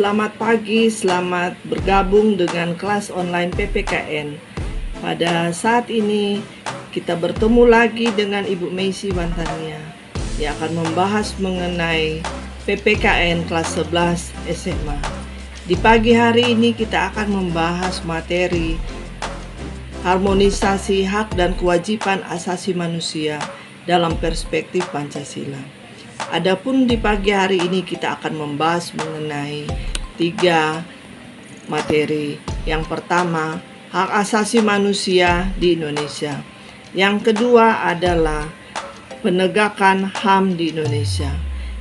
Selamat pagi, selamat bergabung dengan kelas online PPKN. Pada saat ini kita bertemu lagi dengan Ibu Meisi Wantania yang akan membahas mengenai PPKN kelas 11 SMA. Di pagi hari ini kita akan membahas materi harmonisasi hak dan kewajiban asasi manusia dalam perspektif Pancasila. Adapun di pagi hari ini kita akan membahas mengenai 3 materi. Yang pertama, hak asasi manusia di Indonesia. Yang kedua adalah penegakan HAM di Indonesia.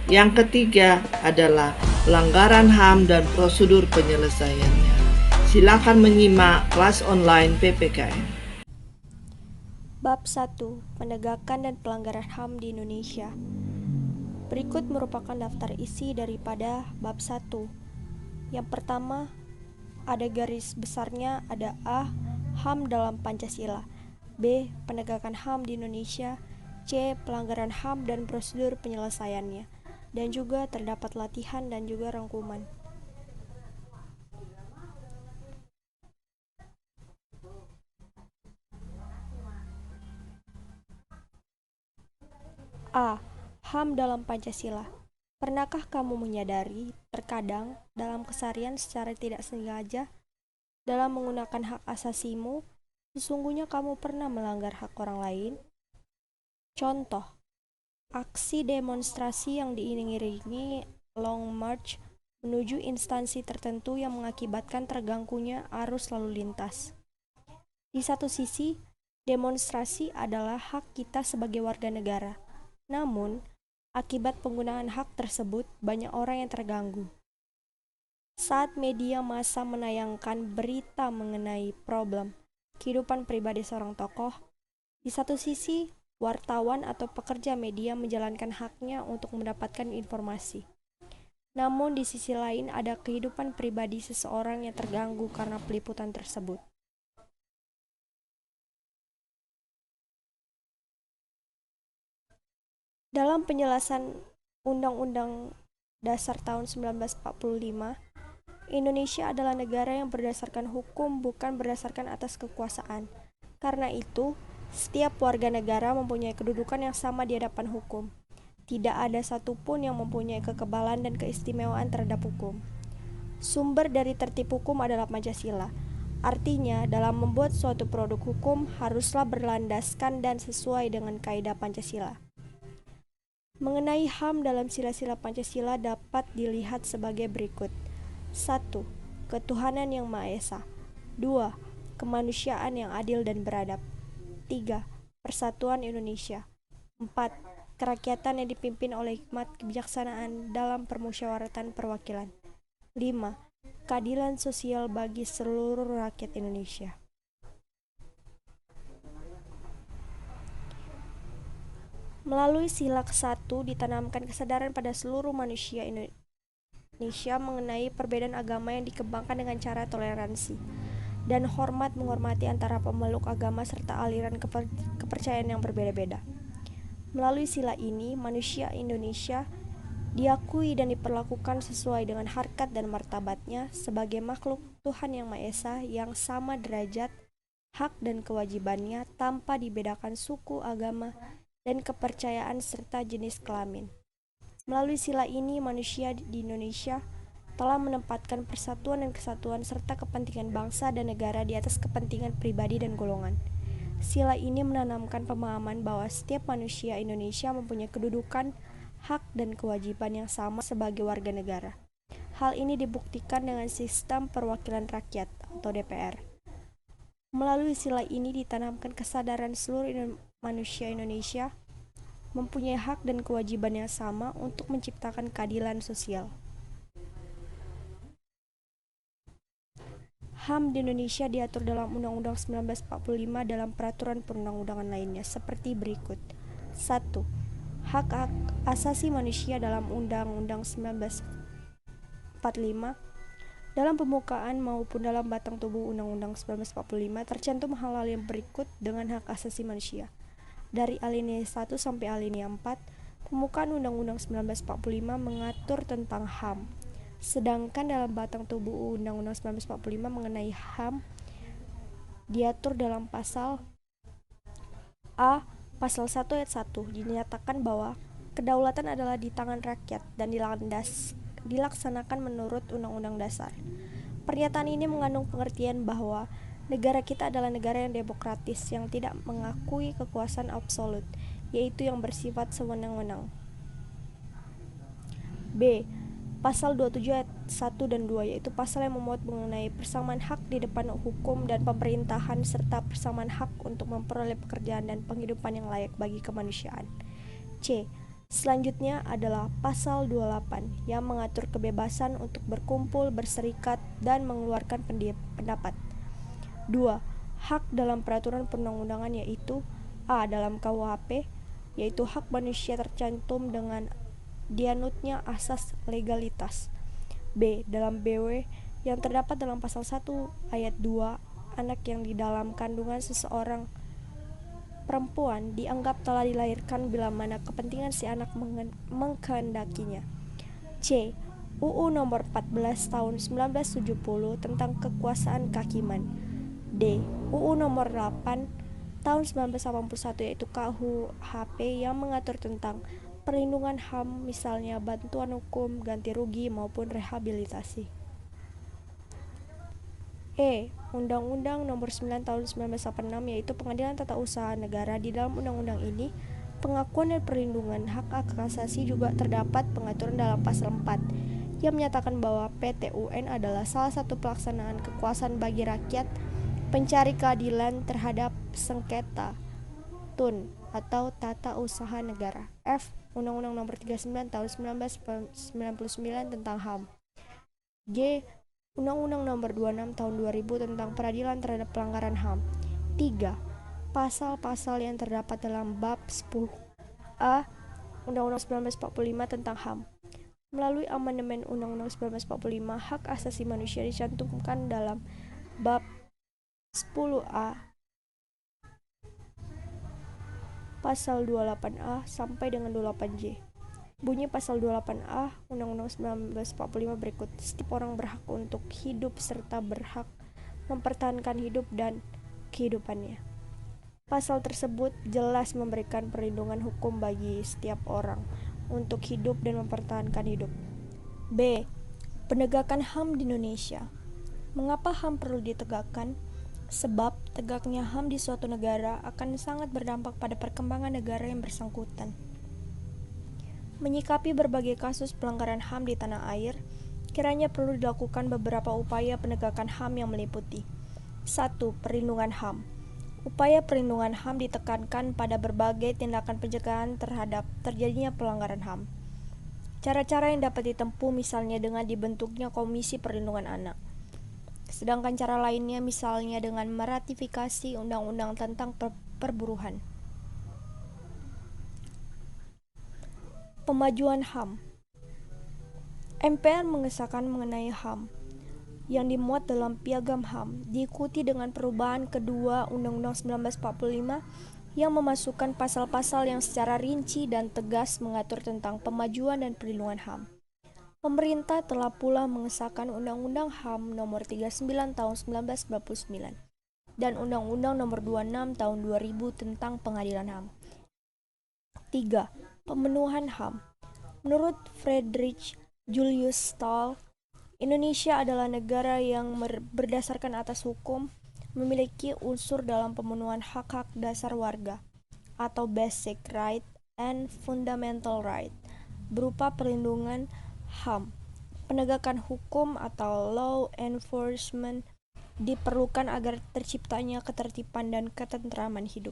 Yang ketiga adalah pelanggaran HAM dan prosedur penyelesaiannya. Silakan menyimak kelas online PPKN. Bab 1. Penegakan dan pelanggaran HAM di Indonesia. Berikut merupakan daftar isi daripada bab 1. Yang pertama, ada garis besarnya, ada A. HAM dalam Pancasila, B. Penegakan HAM di Indonesia, C. Pelanggaran HAM dan prosedur penyelesaiannya, dan juga terdapat latihan dan juga rangkuman. A. HAM dalam Pancasila. Pernahkah kamu menyadari, terkadang dalam keseharian secara tidak sengaja, dalam menggunakan hak asasimu, sesungguhnya kamu pernah melanggar hak orang lain? Contoh, aksi demonstrasi yang diiringi long march menuju instansi tertentu yang mengakibatkan terganggunya arus lalu lintas. Di satu sisi, demonstrasi adalah hak kita sebagai warga negara. Namun, akibat penggunaan hak tersebut, banyak orang yang terganggu. Saat media massa menayangkan berita mengenai problem kehidupan pribadi seorang tokoh, di satu sisi, wartawan atau pekerja media menjalankan haknya untuk mendapatkan informasi. Namun di sisi lain ada kehidupan pribadi seseorang yang terganggu karena peliputan tersebut. Dalam penjelasan Undang-Undang Dasar tahun 1945, Indonesia adalah negara yang berdasarkan hukum, bukan berdasarkan atas kekuasaan. Karena itu, setiap warga negara mempunyai kedudukan yang sama di hadapan hukum. Tidak ada satupun yang mempunyai kekebalan dan keistimewaan terhadap hukum. Sumber dari tertib hukum adalah Pancasila. Artinya, dalam membuat suatu produk hukum haruslah berlandaskan dan sesuai dengan kaidah Pancasila. Mengenai HAM dalam sila-sila Pancasila dapat dilihat sebagai berikut. 1. Ketuhanan yang Maha Esa. 2. Kemanusiaan yang adil dan beradab. 3. Persatuan Indonesia. 4. Kerakyatan yang dipimpin oleh hikmat kebijaksanaan dalam permusyawaratan perwakilan. 5. Keadilan sosial bagi seluruh rakyat Indonesia. Melalui sila ke-1 ditanamkan kesadaran pada seluruh manusia Indonesia mengenai perbedaan agama yang dikembangkan dengan cara toleransi dan hormat menghormati antara pemeluk agama serta aliran kepercayaan yang berbeda-beda. Melalui sila ini, manusia Indonesia diakui dan diperlakukan sesuai dengan harkat dan martabatnya sebagai makhluk Tuhan Yang Maha Esa yang sama derajat, hak dan kewajibannya tanpa dibedakan suku, agama, dan kepercayaan serta jenis kelamin. Melalui sila ini, manusia di Indonesia telah menempatkan persatuan dan kesatuan serta kepentingan bangsa dan negara di atas kepentingan pribadi dan golongan. Sila ini menanamkan pemahaman bahwa setiap manusia Indonesia mempunyai kedudukan, hak, dan kewajiban yang sama sebagai warga negara. Hal ini dibuktikan dengan sistem perwakilan rakyat atau DPR. Melalui sila ini ditanamkan kesadaran seluruh manusia Indonesia mempunyai hak dan kewajiban yang sama untuk menciptakan keadilan sosial. HAM di Indonesia diatur dalam Undang-Undang 1945 dalam peraturan perundang-undangan lainnya seperti berikut. 1. Hak asasi manusia dalam Undang-Undang 1945 dalam pembukaan maupun dalam batang tubuh Undang-Undang 1945 tercantum hal-hal yang berikut dengan hak asasi manusia. Dari alinea 1 sampai alinea 4, pembukaan Undang-Undang 1945 mengatur tentang HAM. Sedangkan dalam batang tubuh Undang-Undang 1945 mengenai HAM diatur dalam pasal A, pasal 1 ayat 1 dinyatakan bahwa kedaulatan adalah di tangan rakyat dan dilaksanakan menurut Undang-Undang Dasar. Pernyataan ini mengandung pengertian bahwa negara kita adalah negara yang demokratis yang tidak mengakui kekuasaan absolut, yaitu yang bersifat sewenang-wenang. B. Pasal 27 ayat 1 dan 2 yaitu pasal yang memuat mengenai persamaan hak di depan hukum dan pemerintahan serta persamaan hak untuk memperoleh pekerjaan dan penghidupan yang layak bagi kemanusiaan. C. Selanjutnya adalah pasal 28 yang mengatur kebebasan untuk berkumpul, berserikat, dan mengeluarkan pendapat. 2. Hak dalam peraturan perundang-undangan yaitu A. Dalam KUHP yaitu hak manusia tercantum dengan dianutnya asas legalitas. B. Dalam BW yang terdapat dalam pasal 1 ayat 2 anak yang di dalam kandungan seseorang perempuan dianggap telah dilahirkan bila mana kepentingan si anak mengkehendakinya. C. UU nomor 14 tahun 1970 tentang kekuasaan kehakiman. D. UU nomor 8 tahun 1981 yaitu KUHP yang mengatur tentang perlindungan HAM, misalnya bantuan hukum, ganti rugi, maupun rehabilitasi. E. Undang-Undang Nomor 9 Tahun 1986 yaitu Pengadilan Tata Usaha Negara. Di dalam undang-undang ini, pengakuan dan perlindungan hak asasi juga terdapat pengaturan dalam pasal 4 yang menyatakan bahwa PT UN adalah salah satu pelaksanaan kekuasaan bagi rakyat, pencari keadilan terhadap sengketa TUN atau Tata Usaha Negara. F. Undang-Undang Nomor 39 Tahun 1999 tentang HAM. G. Undang-Undang Nomor 26 Tahun 2000 tentang Peradilan terhadap Pelanggaran HAM. 3. Pasal-pasal yang terdapat dalam bab 10A Undang-Undang 1945 tentang HAM. Melalui amandemen Undang-Undang 1945, hak asasi manusia dicantumkan dalam bab 10A pasal 28A sampai dengan 28J. Bunyi pasal 28A Undang-Undang 1945 berikut: setiap orang berhak untuk hidup serta berhak mempertahankan hidup dan kehidupannya. Pasal tersebut jelas memberikan perlindungan hukum bagi setiap orang untuk hidup dan mempertahankan hidup. B. Penegakan HAM di Indonesia. Mengapa HAM perlu ditegakkan? Sebab tegaknya HAM di suatu negara akan sangat berdampak pada perkembangan negara yang bersangkutan. Menyikapi berbagai kasus pelanggaran HAM di tanah air, kiranya perlu dilakukan beberapa upaya penegakan HAM yang meliputi: 1. Perlindungan HAM. Upaya perlindungan HAM ditekankan pada berbagai tindakan pencegahan terhadap terjadinya pelanggaran HAM. Cara-cara yang dapat ditempuh misalnya dengan dibentuknya Komisi Perlindungan Anak. Sedangkan cara lainnya misalnya dengan meratifikasi undang-undang tentang perburuhan. Pemajuan HAM. MPR mengesahkan mengenai HAM yang dimuat dalam Piagam HAM diikuti dengan perubahan kedua Undang-Undang 1945 yang memasukkan pasal-pasal yang secara rinci dan tegas mengatur tentang pemajuan dan perlindungan HAM. Pemerintah telah pula mengesahkan Undang-Undang HAM Nomor 39 Tahun 1999 dan Undang-Undang Nomor 26 Tahun 2000 tentang Pengadilan HAM. 3. Pemenuhan HAM. Menurut Friedrich Julius Stahl, Indonesia adalah negara yang berdasarkan atas hukum memiliki unsur dalam pemenuhan hak-hak dasar warga atau basic right and fundamental right berupa perlindungan HAM. Penegakan hukum atau law enforcement diperlukan agar terciptanya ketertiban dan ketentraman hidup.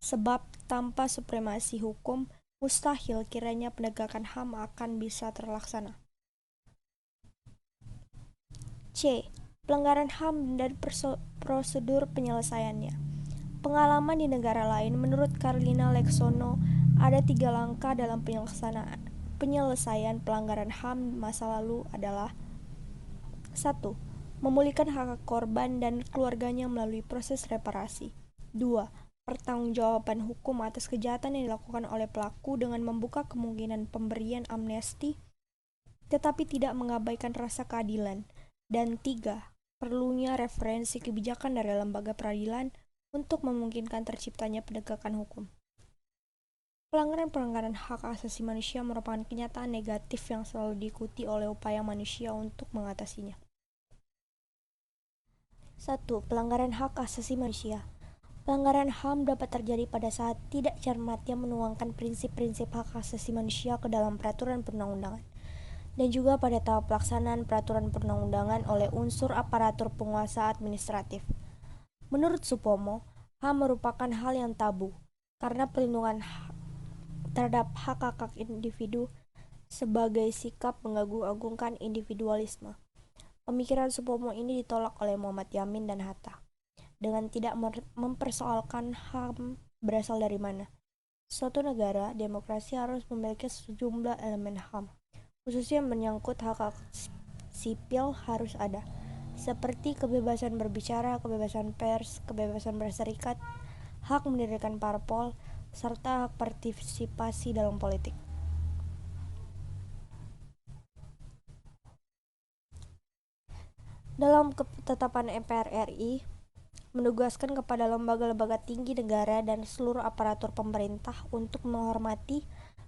Sebab tanpa supremasi hukum, mustahil kiranya penegakan HAM akan bisa terlaksana. C. Pelanggaran HAM dan prosedur penyelesaiannya. Pengalaman di negara lain, menurut Carlina Leksono, ada 3 langkah dalam penyelesaian pelanggaran HAM masa lalu adalah: 1. Memulihkan hak korban dan keluarganya melalui proses reparasi. 2. Pertanggungjawaban hukum atas kejahatan yang dilakukan oleh pelaku dengan membuka kemungkinan pemberian amnesti tetapi tidak mengabaikan rasa keadilan. Dan 3. Perlunya referensi kebijakan dari lembaga peradilan untuk memungkinkan terciptanya penegakan hukum. Pelanggaran-pelanggaran hak asasi manusia merupakan kenyataan negatif yang selalu diikuti oleh upaya manusia untuk mengatasinya. 1. Pelanggaran hak asasi manusia. Pelanggaran HAM dapat terjadi pada saat tidak cermatnya menuangkan prinsip-prinsip hak asasi manusia ke dalam peraturan perundang-undangan, dan juga pada tahap pelaksanaan peraturan perundang-undangan oleh unsur aparatur penguasa administratif. Menurut Supomo, HAM merupakan hal yang tabu, karena perlindungan terhadap hak-hak individu sebagai sikap mengagung-agungkan individualisme. Pemikiran Supomo ini ditolak oleh Muhammad Yamin dan Hatta dengan tidak mempersoalkan HAM berasal dari mana. Suatu negara demokrasi harus memiliki sejumlah elemen HAM, khususnya menyangkut hak-hak sipil harus ada, seperti kebebasan berbicara, kebebasan pers, kebebasan berserikat, hak mendirikan parpol, serta hak partisipasi dalam politik. Dalam ketetapan MPR RI, menugaskan kepada lembaga-lembaga tinggi negara dan seluruh aparatur pemerintah untuk menghormati,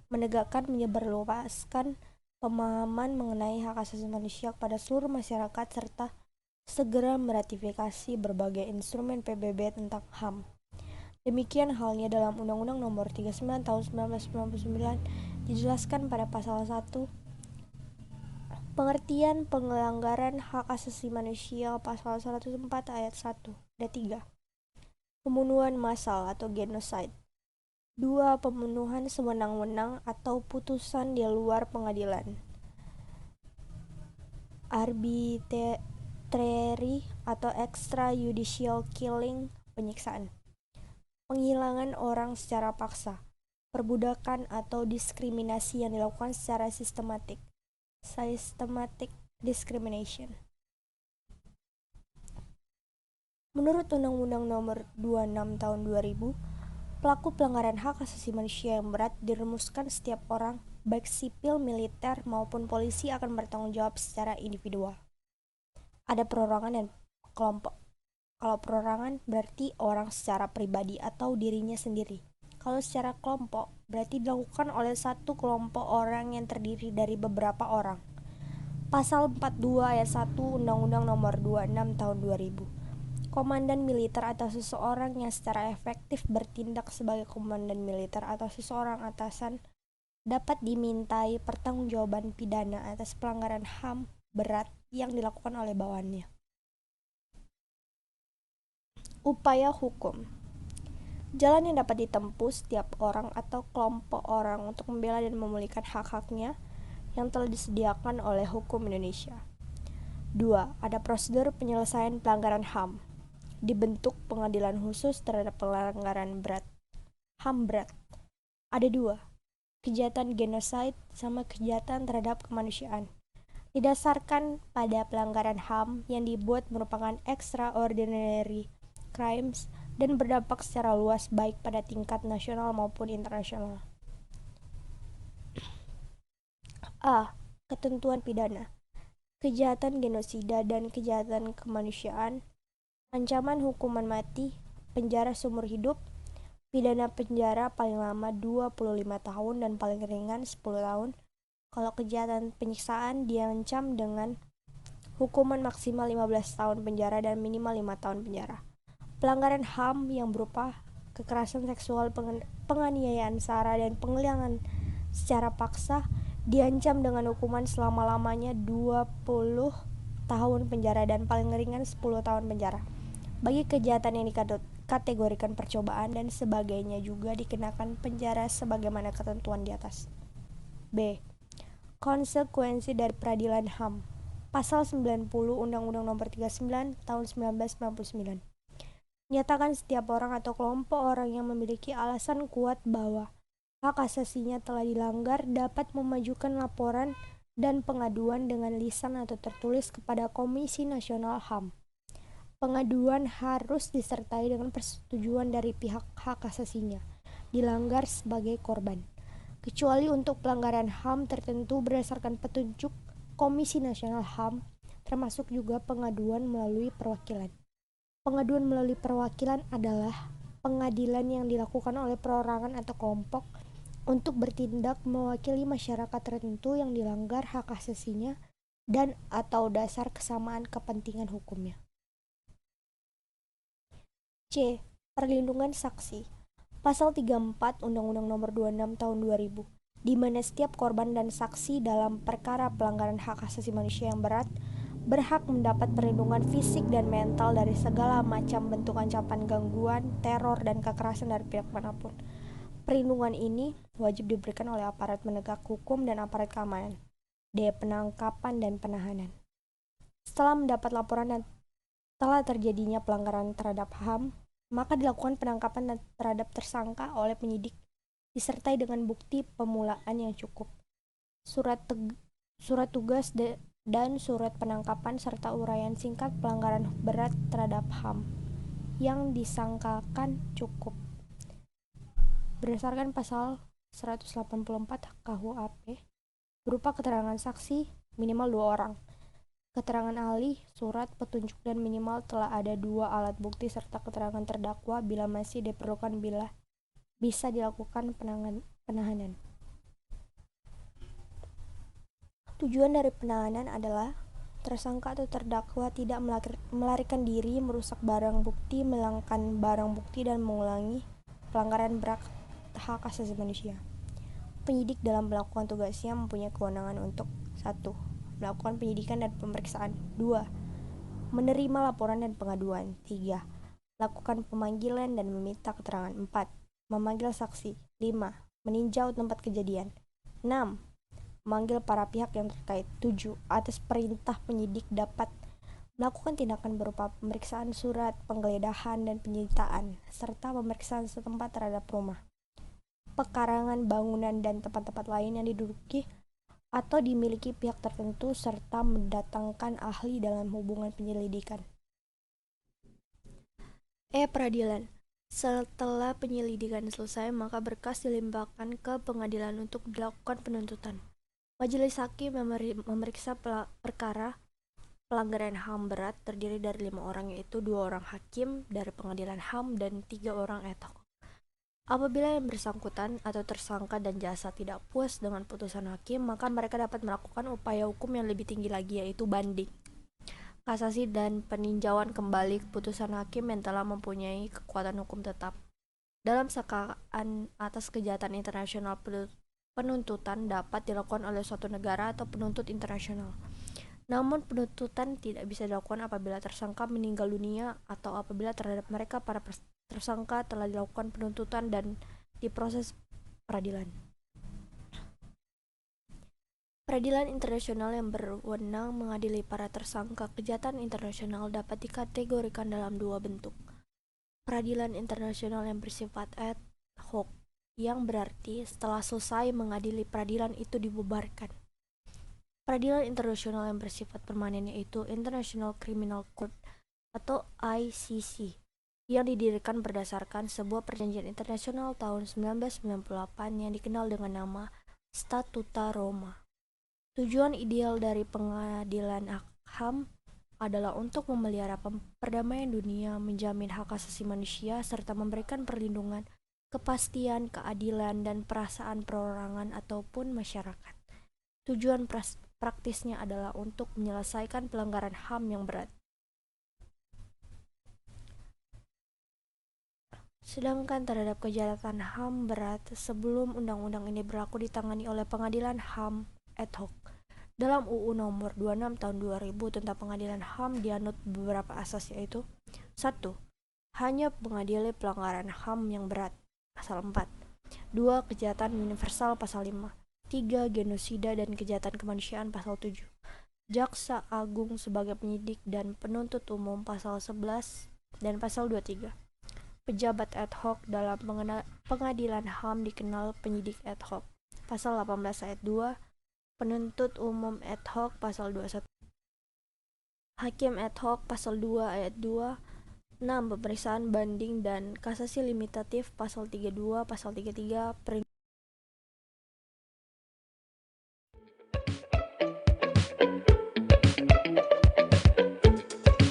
menegakkan, menyebarluaskan pemahaman mengenai hak asasi manusia kepada seluruh masyarakat serta segera meratifikasi berbagai instrumen PBB tentang HAM. Demikian halnya dalam Undang-Undang Nomor 39 Tahun 1999 dijelaskan pada pasal 1 pengertian pelanggaran hak asasi manusia pasal 104 ayat 1 dan 3. Pembunuhan massal atau genocide. 2. Pembunuhan sewenang-wenang atau putusan di luar pengadilan. Arbitrary atau extrajudicial killing, penyiksaan. Penghilangan orang secara paksa, perbudakan atau diskriminasi yang dilakukan secara sistematik. Systematic discrimination. Menurut Undang-Undang Nomor 26 Tahun 2000, pelaku pelanggaran hak asasi manusia yang berat dirumuskan setiap orang, baik sipil, militer, maupun polisi akan bertanggung jawab secara individual. Ada perorangan dan kelompok. Kalau perorangan berarti orang secara pribadi atau dirinya sendiri. Kalau secara kelompok berarti dilakukan oleh satu kelompok orang yang terdiri dari beberapa orang. Pasal 42 ayat 1 Undang-Undang Nomor 26 Tahun 2000. Komandan militer atau seseorang yang secara efektif bertindak sebagai komandan militer atau seseorang atasan dapat dimintai pertanggungjawaban pidana atas pelanggaran HAM berat yang dilakukan oleh bawahannya. Upaya hukum. Jalan yang dapat ditempuh setiap orang atau kelompok orang untuk membela dan memulihkan hak-haknya yang telah disediakan oleh hukum Indonesia. 2. Ada prosedur penyelesaian pelanggaran HAM. Dibentuk pengadilan khusus terhadap pelanggaran berat. HAM berat. Ada 2. Kejahatan genosida sama kejahatan terhadap kemanusiaan. Didasarkan pada pelanggaran HAM yang dibuat merupakan extraordinary crimes dan berdampak secara luas baik pada tingkat nasional maupun internasional. A. Ketentuan pidana. Kejahatan genosida dan kejahatan kemanusiaan. Ancaman hukuman mati, penjara seumur hidup, pidana penjara paling lama 25 tahun dan paling ringan 10 tahun. Kalau kejahatan penyiksaan diancam dengan hukuman maksimal 15 tahun penjara dan minimal 5 tahun penjara. Pelanggaran HAM yang berupa kekerasan seksual, penganiayaan SARA, dan penghilangan secara paksa diancam dengan hukuman selama-lamanya 20 tahun penjara dan paling ringan 10 tahun penjara. Bagi kejahatan yang dikategorikan percobaan dan sebagainya juga dikenakan penjara sebagaimana ketentuan di atas. B. Konsekuensi dari peradilan HAM. Pasal 90 Undang-Undang Nomor 39 Tahun 1999. Nyatakan setiap orang atau kelompok orang yang memiliki alasan kuat bahwa hak asasinya telah dilanggar dapat memajukan laporan dan pengaduan dengan lisan atau tertulis kepada Komisi Nasional HAM. Pengaduan harus disertai dengan persetujuan dari pihak hak asasinya dilanggar sebagai korban, kecuali untuk pelanggaran HAM tertentu berdasarkan petunjuk Komisi Nasional HAM, termasuk juga pengaduan melalui perwakilan. Pengaduan melalui perwakilan adalah pengadilan yang dilakukan oleh perorangan atau kelompok untuk bertindak mewakili masyarakat tertentu yang dilanggar hak asasinya dan atau dasar kesamaan kepentingan hukumnya. C. Perlindungan saksi. Pasal 34 Undang-Undang Nomor 26 Tahun 2000, di mana setiap korban dan saksi dalam perkara pelanggaran hak asasi manusia yang berat berhak mendapat perlindungan fisik dan mental dari segala macam bentuk ancaman, gangguan, teror, dan kekerasan dari pihak manapun. Perlindungan ini wajib diberikan oleh aparat penegak hukum dan aparat keamanan. D. Penangkapan dan penahanan. Setelah mendapat laporan dan telah terjadinya pelanggaran terhadap HAM, maka dilakukan penangkapan terhadap tersangka oleh penyidik disertai dengan bukti pemulaan yang cukup, surat tugas dan surat penangkapan serta uraian singkat pelanggaran berat terhadap HAM yang disangkakan cukup. Berdasarkan pasal 184 KUHP, berupa keterangan saksi minimal 2 orang, keterangan ahli, surat petunjuk, dan minimal telah ada 2 alat bukti serta keterangan terdakwa bila masih diperlukan bila bisa dilakukan penahanan. Tujuan dari penahanan adalah tersangka atau terdakwa tidak melarikan diri, merusak barang bukti, menghilangkan barang bukti, dan mengulangi pelanggaran berat hak asasi manusia. Penyidik dalam melakukan tugasnya mempunyai kewenangan untuk 1. Melakukan penyidikan dan pemeriksaan. 2. Menerima laporan dan pengaduan. 3. Lakukan pemanggilan dan meminta keterangan. 4. Memanggil saksi. 5. Meninjau tempat kejadian. 6. Memanggil para pihak yang terkait. 7. Atas perintah penyidik dapat melakukan tindakan berupa pemeriksaan surat, penggeledahan, dan penyitaan, serta pemeriksaan setempat terhadap rumah, pekarangan bangunan, dan tempat-tempat lain yang diduduki atau dimiliki pihak tertentu, serta mendatangkan ahli dalam hubungan penyelidikan. Peradilan. Setelah penyelidikan selesai, maka berkas dilimpahkan ke pengadilan untuk dilakukan penuntutan. Majelis hakim memeriksa perkara pelanggaran HAM berat terdiri dari 5 orang, yaitu 2 orang hakim dari pengadilan HAM dan 3 orang ad hoc. Apabila yang bersangkutan atau tersangka dan jasa tidak puas dengan putusan hakim, maka mereka dapat melakukan upaya hukum yang lebih tinggi lagi, yaitu banding, kasasi, dan peninjauan kembali putusan hakim yang telah mempunyai kekuatan hukum tetap. Dalam sangkaan atas kejahatan internasional, penuntutan dapat dilakukan oleh suatu negara atau penuntut internasional. Namun penuntutan tidak bisa dilakukan apabila tersangka meninggal dunia atau apabila terhadap mereka para tersangka telah dilakukan penuntutan dan diproses peradilan. Peradilan internasional yang berwenang mengadili para tersangka kejahatan internasional dapat dikategorikan dalam 2 bentuk. Peradilan internasional yang bersifat ad hoc, yang berarti setelah selesai mengadili peradilan itu dibubarkan. Peradilan internasional yang bersifat permanen yaitu International Criminal Court atau ICC, yang didirikan berdasarkan sebuah perjanjian internasional tahun 1998 yang dikenal dengan nama Statuta Roma. Tujuan ideal dari pengadilan HAM adalah untuk memelihara perdamaian dunia, menjamin hak asasi manusia, serta memberikan perlindungan, kepastian, keadilan, dan perasaan perorangan ataupun masyarakat. Tujuan praktisnya adalah untuk menyelesaikan pelanggaran HAM yang berat. Sedangkan terhadap kejahatan HAM berat sebelum undang-undang ini berlaku ditangani oleh pengadilan HAM ad hoc. Dalam UU nomor 26 tahun 2000 tentang pengadilan HAM dianut beberapa asas, yaitu 1. Hanya mengadili pelanggaran HAM yang berat, pasal 4. 2. Kejahatan universal, pasal 5. 3. Genosida dan kejahatan kemanusiaan, pasal 7. Jaksa Agung sebagai penyidik dan penuntut umum, pasal 11 dan pasal 23. Pejabat ad hoc dalam pengadilan HAM dikenal penyidik ad hoc, pasal 18 ayat 2. Penuntut umum ad hoc, pasal 21. Hakim ad hoc, pasal 2 ayat 2. 6. Pemeriksaan banding dan kasasi limitatif, pasal 32, pasal 33.